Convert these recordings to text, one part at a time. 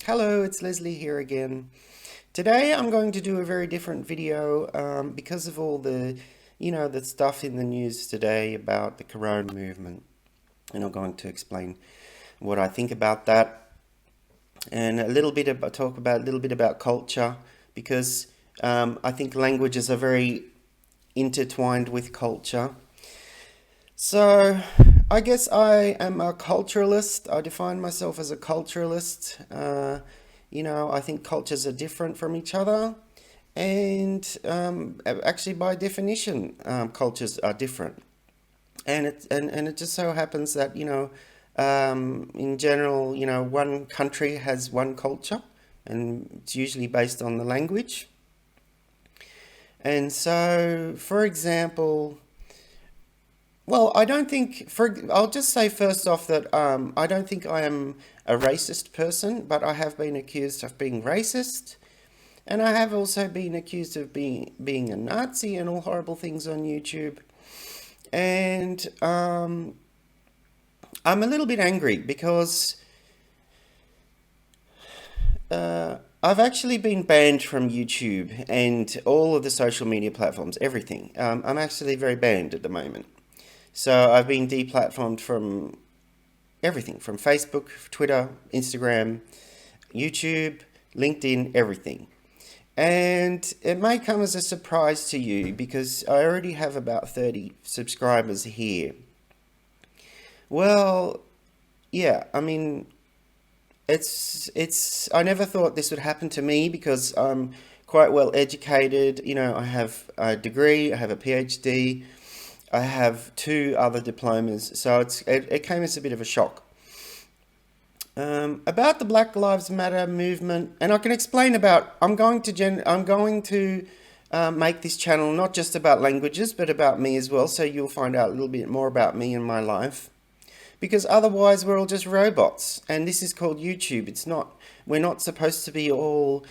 Hello, it's Leslie here again. Today I'm going to do a very different video because of all the stuff in the news today about the Corona movement. And I'm going to explain what I think about that and talk about a little bit about culture because I think languages are very intertwined with culture. So I guess I am a culturalist. I define myself as a culturalist. I think cultures are different from each other, and actually, by definition, cultures are different. And it just so happens that in general, one country has one culture, and it's usually based on the language. And so, for example, well, I don't think, I'll just say first off that I don't think I am a racist person, but I have been accused of being racist. And I have also been accused of being a Nazi and all horrible things on YouTube. And I'm a little bit angry because I've actually been banned from YouTube and all of the social media platforms, everything. I'm actually very banned at the moment. So I've been deplatformed from everything, from Facebook, Twitter, Instagram, YouTube, LinkedIn, everything. And it may come as a surprise to you because I already have about 30 subscribers here. Well, yeah, I mean, I never thought this would happen to me because I'm quite well educated. I have a degree, I have a PhD, I have 2 other diplomas, so it came as a bit of a shock. About the Black Lives Matter movement, and I can explain about. I'm going to make this channel not just about languages, but about me as well. So you'll find out a little bit more about me and my life, because otherwise we're all just robots. And this is called YouTube. It's not. We're not supposed to be all.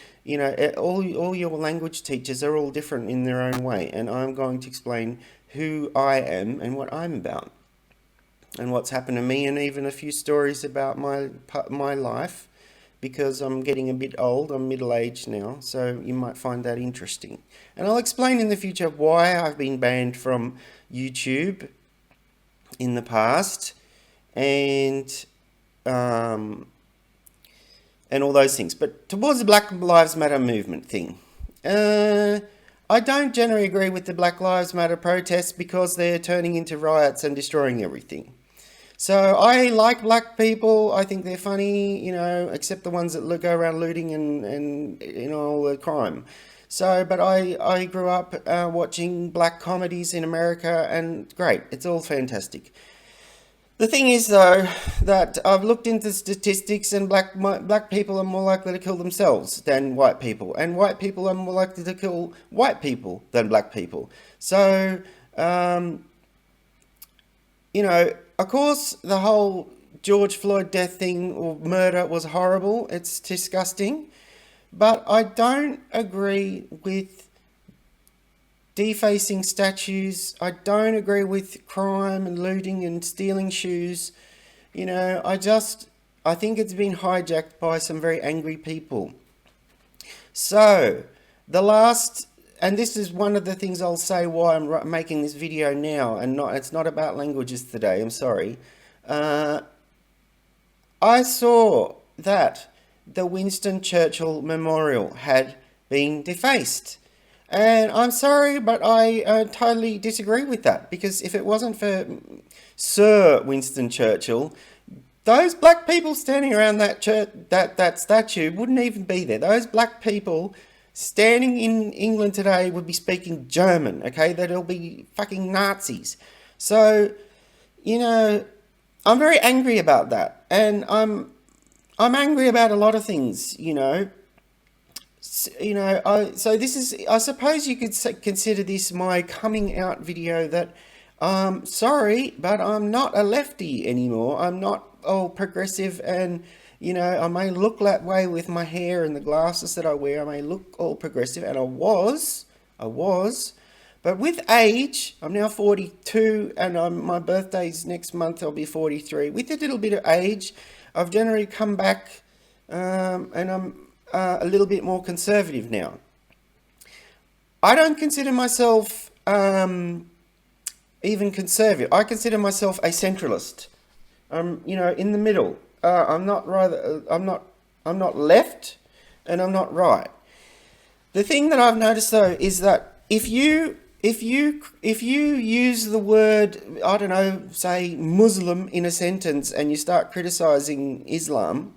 All your language teachers are all different in their own way, and I'm going to explain who I am and what I'm about, and what's happened to me, and even a few stories about my life, because I'm getting a bit old. I'm middle-aged now, so you might find that interesting. And I'll explain in the future why I've been banned from YouTube in the past, and all those things. But towards the Black Lives Matter movement thing, I don't generally agree with the Black Lives Matter protests because they're turning into riots and destroying everything. So I like black people. I think they're funny, except the ones that go around looting and all the crime. So, but I grew up watching black comedies in America, and great, it's all fantastic. The thing is, though, that I've looked into statistics, and black people are more likely to kill themselves than white people, and white people are more likely to kill white people than black people. So, of course, the whole George Floyd death thing or murder was horrible. It's disgusting. But I don't agree with defacing statues. I don't agree with crime and looting and stealing shoes. I think it's been hijacked by some very angry people. So, and this is one of the things I'll say why I'm making this video now, and it's not about languages today, I'm sorry. I saw that the Winston Churchill Memorial had been defaced. And I'm sorry, but I totally disagree with that, because if it wasn't for Sir Winston Churchill, those black people standing around that statue wouldn't even be there. Those black people standing in England today would be speaking German, okay? That'll be fucking Nazis. So, I'm very angry about that, and I'm angry about a lot of things, So this is, I suppose you could consider this my coming out video that, sorry, but I'm not a lefty anymore. I'm not all progressive, and, I may look that way with my hair and the glasses that I wear. I may look all progressive, and I was, but with age, I'm now 42, and my birthday's next month, I'll be 43. With a little bit of age, I've generally come back and I'm a little bit more conservative now. I don't consider myself even conservative. I consider myself a centralist. You know, in the middle. I'm not left, and I'm not right. The thing that I've noticed though is that if you use the word, I don't know, say Muslim in a sentence, and you start criticizing Islam,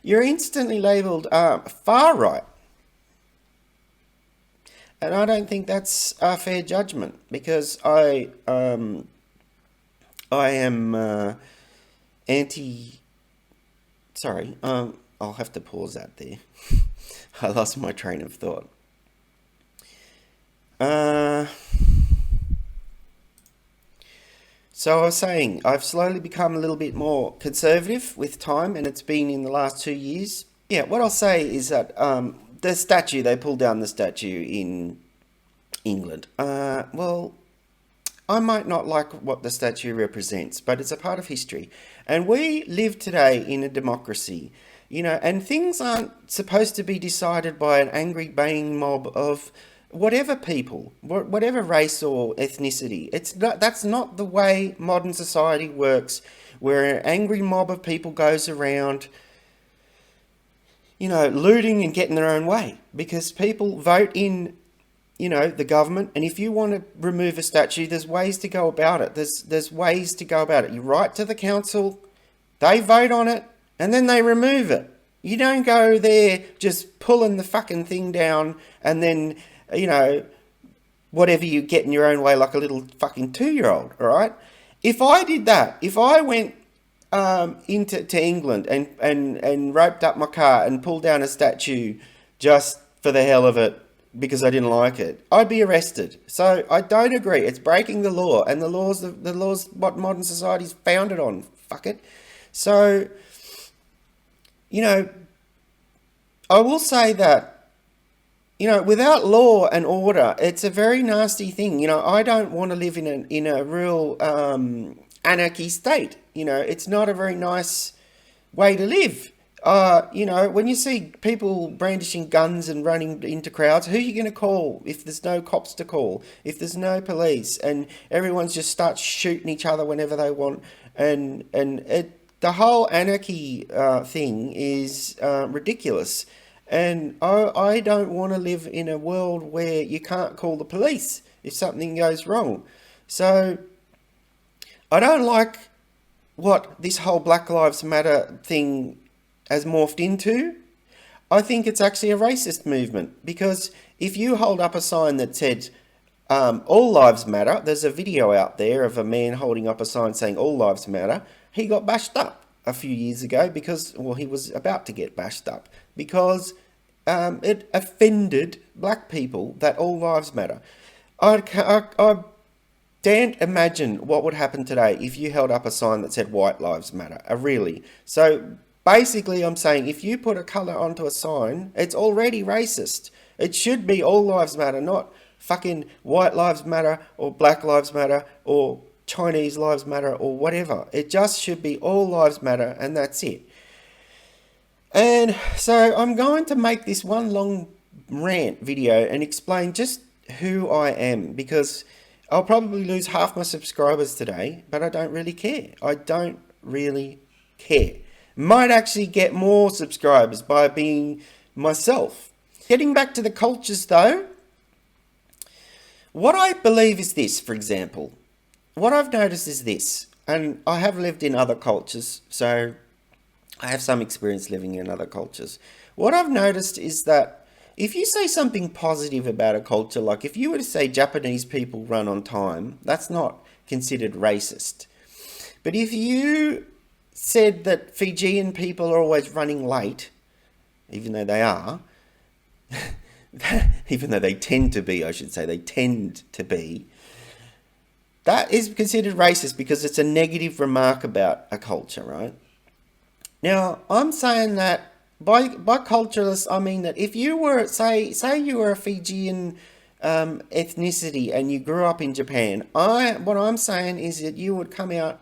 you're instantly labeled far right. And I don't think that's a fair judgment, because I am anti. Sorry, I'll have to pause that there. I lost my train of thought. So I was saying, I've slowly become a little bit more conservative with time, and it's been in the last 2 years. Yeah, what I'll say is that the statue, they pulled down the statue in England. Well, I might not like what the statue represents, but it's a part of history. And we live today in a democracy, you know, and things aren't supposed to be decided by an angry baying mob of whatever people, whatever race or ethnicity. That's not the way modern society works, where an angry mob of people goes around, you know, looting and getting their own way, because people vote in, you know, the government. And if you want to remove a statue, there's ways to go about it. There's ways to go about it. You write to the council, they vote on it, and then they remove it. You don't go there just pulling the fucking thing down and then, you know, whatever you get in your own way like a little fucking 2-year-old, all right? If I did that, if I went to England and roped up my car and pulled down a statue just for the hell of it because I didn't like it, I'd be arrested. So I don't agree. It's breaking the law, and the law's what modern society's founded on. Fuck it. So, you know, I will say that, you know, without law and order, it's a very nasty thing. You know, I don't want to live in a real anarchy state. You know, it's not a very nice way to live. You know, when you see people brandishing guns and running into crowds, who are you going to call if there's no cops to call? If there's no police, and everyone's just starts shooting each other whenever they want, and the whole anarchy thing is ridiculous. And I don't want to live in a world where you can't call the police if something goes wrong. So I don't like what this whole Black Lives Matter thing has morphed into. I think it's actually a racist movement, because if you hold up a sign that said all lives matter, there's a video out there of a man holding up a sign saying all lives matter. He got bashed up a few years ago because, well, he was about to get bashed up because it offended black people that all lives matter. I can't imagine what would happen today if you held up a sign that said white lives matter. Really. So basically, I'm saying if you put a colour onto a sign, it's already racist. It should be all lives matter, not fucking white lives matter or black lives matter or Chinese lives matter or whatever. It just should be all lives matter, and that's it. And so I'm going to make this one long rant video and explain just who I am, because I'll probably lose half my subscribers today, but I don't really care. I don't really care. Might actually get more subscribers by being myself. Getting back to the cultures though, what I believe is this, for example. What I've noticed is this, and I have lived in other cultures, so I have some experience living in other cultures. What I've noticed is that if you say something positive about a culture, like if you were to say Japanese people run on time, that's not considered racist. But if you said that Fijian people are always running late, even though they are, even though they tend to be, I should say, they tend to be, that is considered racist because it's a negative remark about a culture, right? Now, I'm saying that by culturalist, I mean that if you were, say you were a Fijian ethnicity and you grew up in Japan, what I'm saying is that you would come out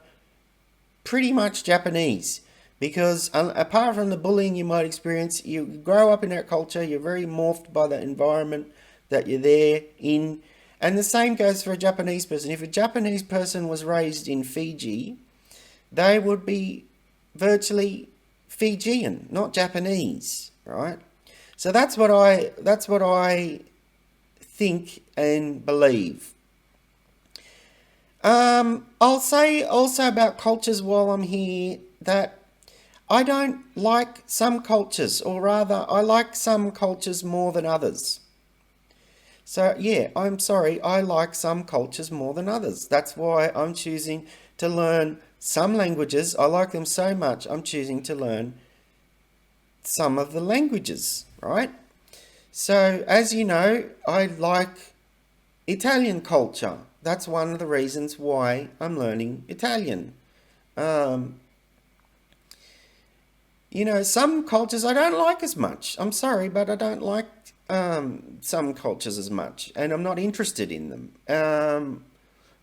pretty much Japanese, Because apart from the bullying you might experience, you grow up in that culture, you're very morphed by the environment that you're there in. And the same goes for a Japanese person. If a Japanese person was raised in Fiji, they would be virtually Fijian, not Japanese, right? So that's what I think and believe. I'll say also about cultures while I'm here that I don't like some cultures, or rather, I like some cultures more than others. So, yeah, I'm sorry, I like some cultures more than others. That's why I'm choosing to learn some languages. I like them so much, I'm choosing to learn some of the languages, right? So, as you know, I like Italian culture. That's one of the reasons why I'm learning Italian. Um, some cultures I don't like as much. I'm sorry, but I don't like some cultures as much, and I'm not interested in them.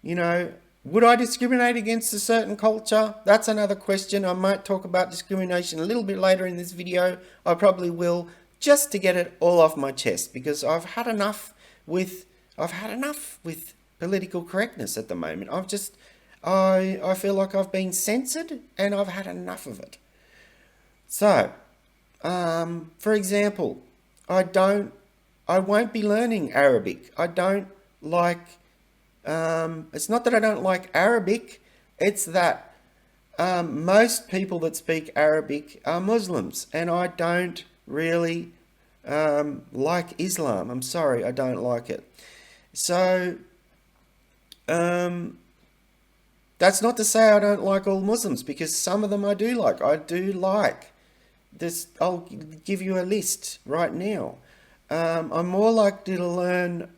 You know, would I discriminate against a certain culture? That's another question. I might talk about discrimination a little bit later in this video. I probably will, just to get it all off my chest, because with I've had enough with political correctness at the moment. I feel like I've been censored and I've had enough of it. So, for example, I won't be learning Arabic. I don't like, it's not that I don't like Arabic, it's that most people that speak Arabic are Muslims, and I don't really like Islam. I'm sorry, I don't like it. So, um, that's not to say I don't like all Muslims, because some of them I do like. I do like this. I'll give you a list right now. I'm more likely to learn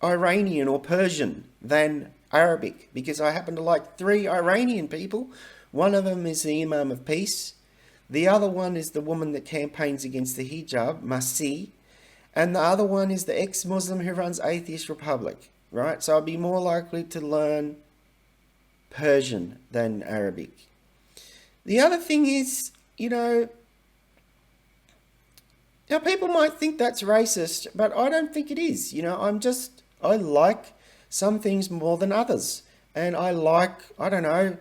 Iranian or Persian than Arabic, because I happen to like three Iranian people. One of them is the Imam of Peace. The other one is the woman that campaigns against the hijab, Masih. And the other one is the ex-Muslim who runs Atheist Republic, right? So I'd be more likely to learn Persian than Arabic. The other thing is, now people might think that's racist, but I don't think it is. I like some things more than others. And I like, I don't know,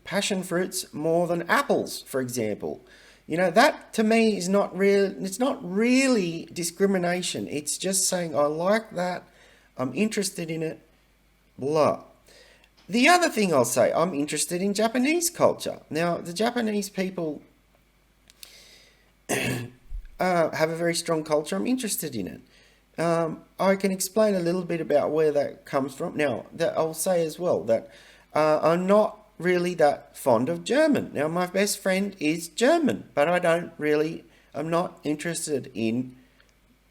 passion fruits more than apples, for example. That to me is not real. It's not really discrimination. It's just saying I like that, I'm interested in it, blah. The other thing I'll say, I'm interested in Japanese culture. Now, the Japanese people have a very strong culture. I'm interested in it. I can explain a little bit about where that comes from. Now, I'll say as well that I'm not really that fond of German. Now, my best friend is German, but I'm not interested in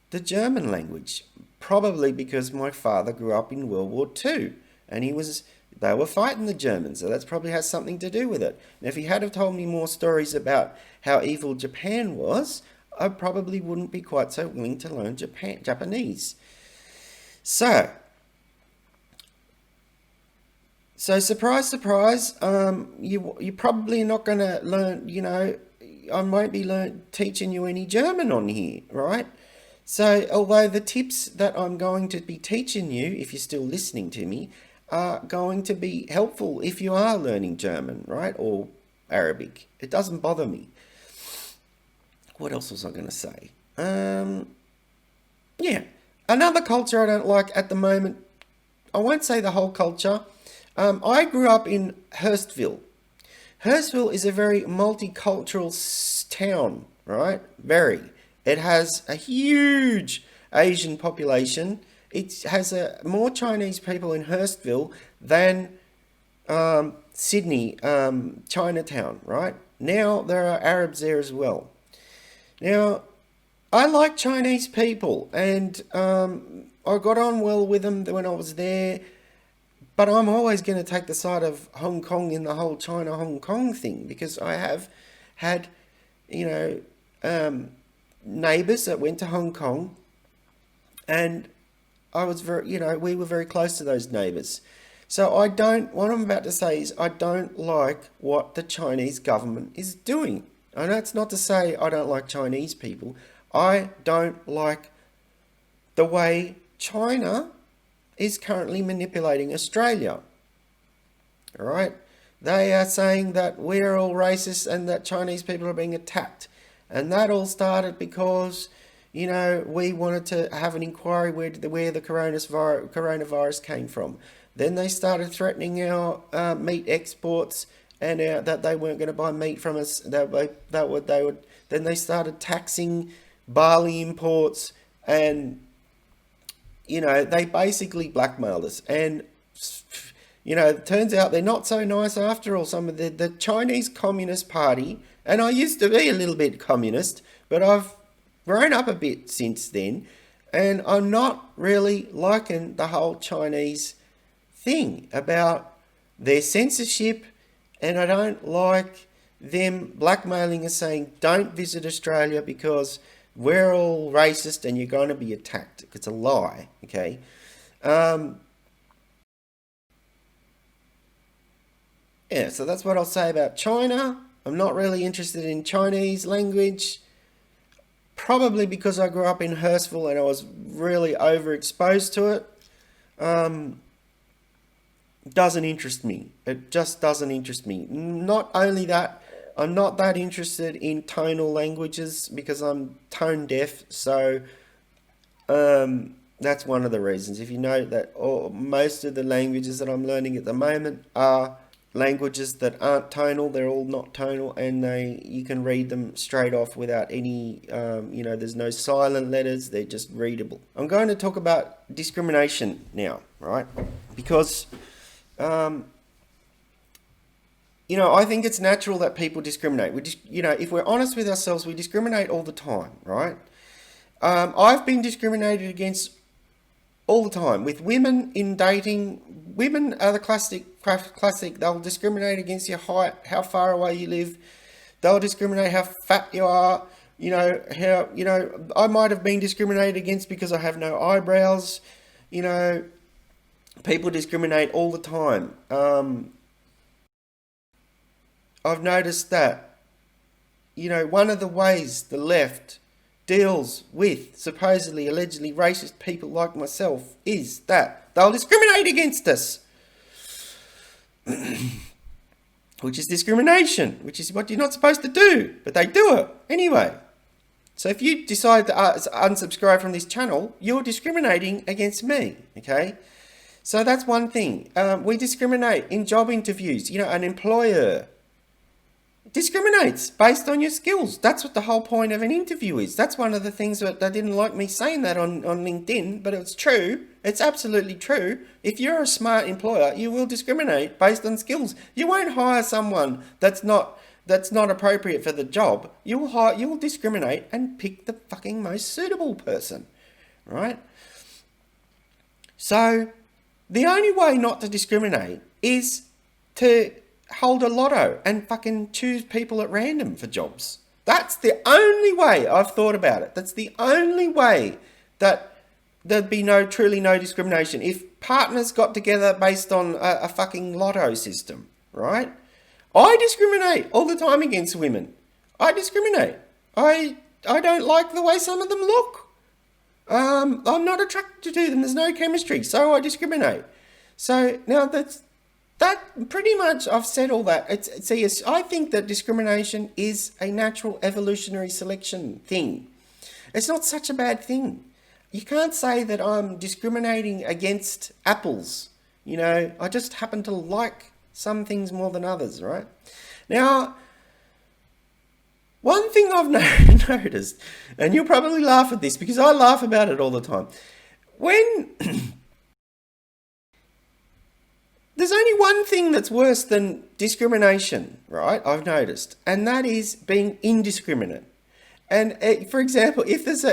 the German language. Probably because my father grew up in World War II, and they were fighting the Germans, so that probably has something to do with it. And if he had have told me more stories about how evil Japan was, I probably wouldn't be quite so willing to learn Japanese. So surprise, surprise, you're probably not going to learn, I won't be teaching you any German on here, right? So although the tips that I'm going to be teaching you, if you're still listening to me, are going to be helpful if you are learning German, right? Or Arabic. It doesn't bother me. What else was I going to say? Yeah. Another culture I don't like at the moment, I won't say the whole culture. I grew up in Hurstville. Hurstville is a very multicultural town, right? Very. It has a huge Asian population. It has more Chinese people in Hurstville than Sydney, Chinatown, right? Now there are Arabs there as well. Now, I like Chinese people, and I got on well with them when I was there, but I'm always going to take the side of Hong Kong in the whole China-Hong Kong thing, because I have had, neighbours that went to Hong Kong, and I was we were very close to those neighbours. So what I'm about to say is I don't like what the Chinese government is doing. And that's not to say I don't like Chinese people. I don't like the way China is currently manipulating Australia. All right? They are saying that we're all racist and that Chinese people are being attacked. And that all started because, we wanted to have an inquiry where the coronavirus came from. Then they started threatening our meat exports and that they weren't going to buy meat from us. Then they started taxing barley imports, and they basically blackmailed us. And it turns out they're not so nice after all. Some of the Chinese Communist Party, and I used to be a little bit communist, but I've grown up a bit since then, and I'm not really liking the whole Chinese thing about their censorship, and I don't like them blackmailing us saying don't visit Australia because we're all racist and you're going to be attacked. It's a lie, okay? Yeah, so that's what I'll say about China. I'm not really interested in Chinese language, probably because I grew up in Hurstville and I was really overexposed to it. Doesn't interest me. It just doesn't interest me. Not only that, I'm not that interested in tonal languages because I'm tone deaf, so that's one of the reasons. If you know that most of the languages that I'm learning at the moment are languages that aren't tonal, they're all not tonal, and you can read them straight off without any, there's no silent letters, they're just readable. I'm going to talk about discrimination now, right? Because I think it's natural that people discriminate. If we're honest with ourselves, we discriminate all the time, right? I've been discriminated against all the time. With women in dating, women are the classic. They'll discriminate against your height, how far away you live. They'll discriminate how fat you are. I might have been discriminated against because I have no eyebrows. People discriminate all the time. I've noticed that, one of the ways the left deals with supposedly, allegedly racist people like myself is that they'll discriminate against us. Which is discrimination, which is what you're not supposed to do, but they do it anyway. So if you decide to unsubscribe from this channel, you're discriminating against me, okay? So that's one thing. We discriminate in job interviews. An employer discriminates based on your skills. That's what the whole point of an interview is. That's one of the things that they didn't like me saying that on LinkedIn, but it's true. It's absolutely true. If you're a smart employer, you will discriminate based on skills. You won't hire someone that's not appropriate for the job. You will discriminate and pick the fucking most suitable person, right? So the only way not to discriminate is to hold a lotto and fucking choose people at random for jobs. That's the only way I've thought about it. That's the only way that there'd be truly no discrimination. If partners got together based on a fucking lotto system, right? I discriminate all the time against women. I discriminate. I don't like the way some of them look. I'm not attracted to them. There's no chemistry, so I discriminate. So now that pretty much I've said all that. I think that discrimination is a natural evolutionary selection thing. It's not such a bad thing. You can't say that I'm discriminating against apples. I just happen to like some things more than others, right? Now, one thing I've noticed, and you'll probably laugh at this because I laugh about it all the time. When there's only one thing that's worse than discrimination, right? I've noticed, and that is being indiscriminate. And for example, if there's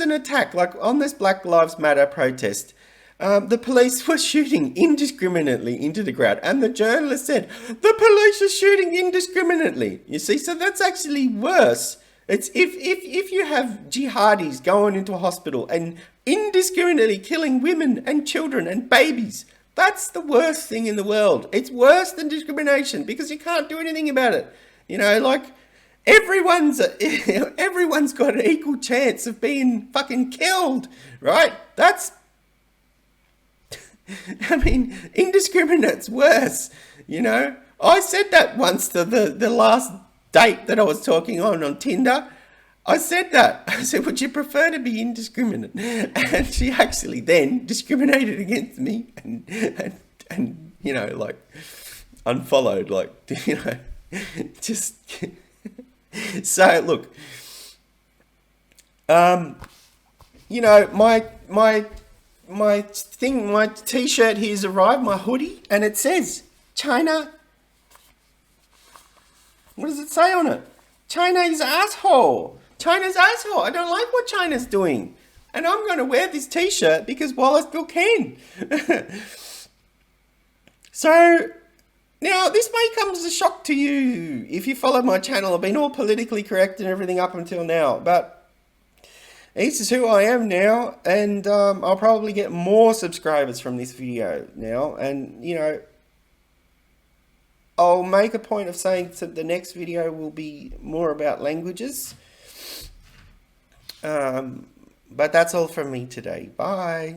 an attack, like on this Black Lives Matter protest, the police were shooting indiscriminately into the crowd, and the journalist said, the police are shooting indiscriminately. You see, so that's actually worse. It's if you have jihadis going into a hospital and indiscriminately killing women and children and babies, That's the worst thing in the world. It's worse than discrimination because you can't do anything about it. You know, like everyone's got an equal chance of being fucking killed, right? That's, I mean, indiscriminate's worse, you know? I said that once to the last date that I was talking on Tinder. I said that. I said, would you prefer to be indiscriminate? And she actually then discriminated against me and you know, like, unfollowed, like, you know, just... So, look, you know, my t-shirt here's arrived, my hoodie, and it says, China... What does it say on it? China is asshole. China's asshole. I don't like what China's doing. And I'm going to wear this t-shirt because while I still can. So, now this may come as a shock to you if you follow my channel. I've been all politically correct and everything up until now. But this is who I am now. And I'll probably get more subscribers from this video now. And, you know, I'll make a point of saying that the next video will be more about languages. But that's all from me today. Bye.